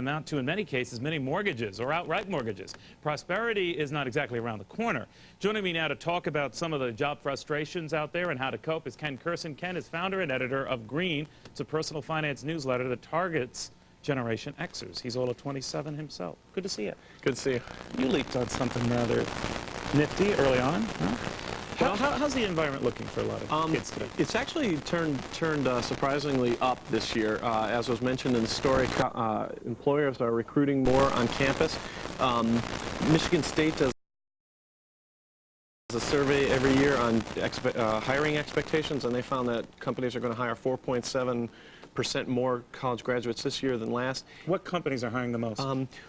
amount to, in many cases, many mortgages or outright mortgages. Prosperity is not exactly around the corner. Joining me now to talk about some of the job frustrations out there and how to cope is Ken Kurson. Ken is founder and editor of Green. It's a personal finance newsletter that targets Generation Xers. He's all of 27 himself. Good to see you. Good to see you. You leaped on something rather nifty early on, huh? How's the environment looking for a lot of kids today? It's actually turned surprisingly up this year. As was mentioned in the story, employers are recruiting more on campus. Michigan State does a survey every year on hiring expectations, and they found that companies are going to hire 4.7% more college graduates this year than last. What companies are hiring the most?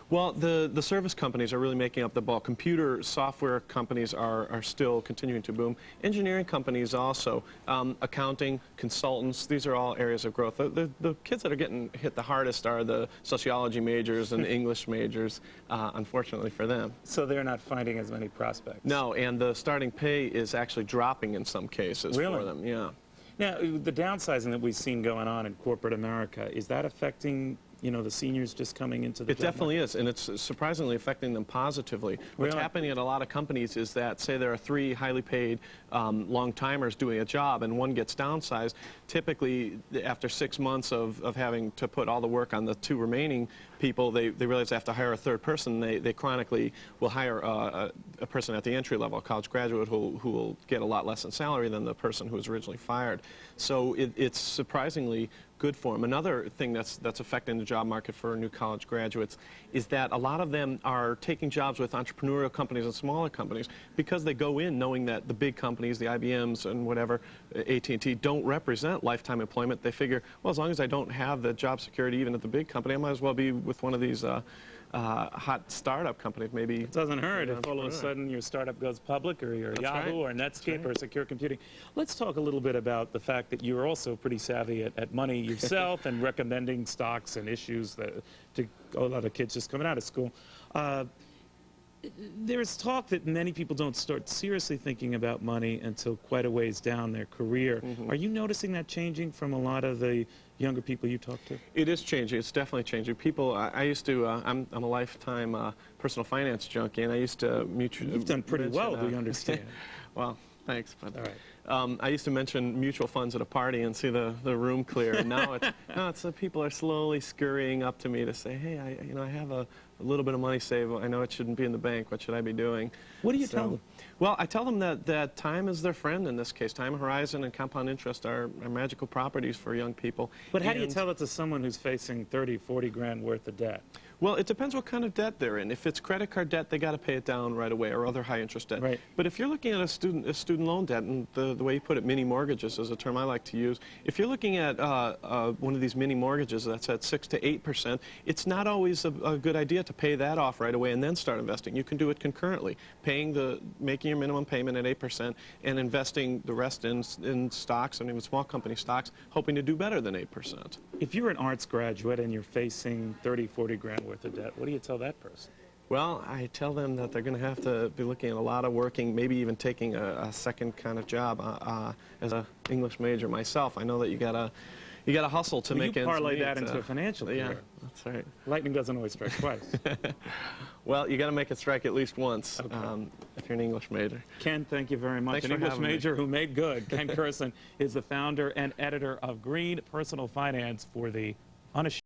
Well, the service companies are really making up the bulk. Computer software companies are still continuing to boom. Engineering companies also. Accounting, consultants, these are all areas of growth. The kids that are getting hit the hardest are the sociology majors and English majors, unfortunately for them. So they're not finding as many prospects? No, and the starting pay is actually dropping in some cases for them. Yeah. Now, the downsizing that we've seen going on in corporate America, is that affecting, the seniors just coming into the job market? Definitely is, and it's surprisingly affecting them positively. What's happening at a lot of companies is that, say there are 3 highly paid long-timers doing a job and one gets downsized, typically after 6 months of having to put all the work on the 2 remaining people, they realize they have to hire a 3rd person. They chronically will hire a person at the entry level, a college graduate who will get a lot less in salary than the person who was originally fired. So it's surprisingly good for them. Another thing that's affecting the job market for new college graduates is that a lot of them are taking jobs with entrepreneurial companies and smaller companies because they go in knowing that the big companies, the IBMs and whatever, AT&T, don't represent lifetime employment. They figure, well, as long as I don't have the job security even at the big company, I might as well be with one of these hot startup companies. Maybe it doesn't hurt if all of a sudden your startup goes public, or your Yahoo or Netscape or Secure Computing. Let's talk a little bit about the fact that you're also pretty savvy at money yourself and recommending stocks and issues to a lot of kids just coming out of school. There's talk that many people don't start seriously thinking about money until quite a ways down their career. Are you noticing that changing from a lot of the younger people you talk to? It is changing. It's definitely changing. People, I used to, I'm a lifetime personal finance junkie, and I used to You've done pretty well, do you understand? Well, thanks. But, all right. I used to mention mutual funds at a party and see the room clear. And now it's people are slowly scurrying up to me to say, hey, I have a little bit of money saved. I know it shouldn't be in the bank. What should I be doing? What do you tell them? Well, I tell them that time is their friend in this case. Time horizon and compound interest are magical properties for young people. But how do you tell it to someone who's facing 30, 40 grand worth of debt? Well, it depends what kind of debt they're in. If it's credit card debt, they got to pay it down right away, or other high interest debt. Right. But if you're looking at a student loan debt, and the way you put it, mini mortgages is a term I like to use. If you're looking at one of these mini mortgages that's at 6 to 8%, it's not always a good idea to pay that off right away and then start investing. You can do it concurrently, making your minimum payment at 8% and investing the rest in stocks and even small company stocks, hoping to do better than 8%. If you're an arts graduate and you're facing 30, 40 grand worth of debt, what do you tell that person? Well, I tell them that they're going to have to be looking at a lot of working, maybe even taking a second kind of job. As an English major myself, I know that you gotta hustle to make ends meet. You parlay that into a financial career. Yeah, that's right. Lightning doesn't always strike twice. Well, you got to make it strike at least once if you're an English major. Ken, thank you very much. Thanks an English major who made good. Ken Kurson is the founder and editor of Green Personal Finance for the Unashamed.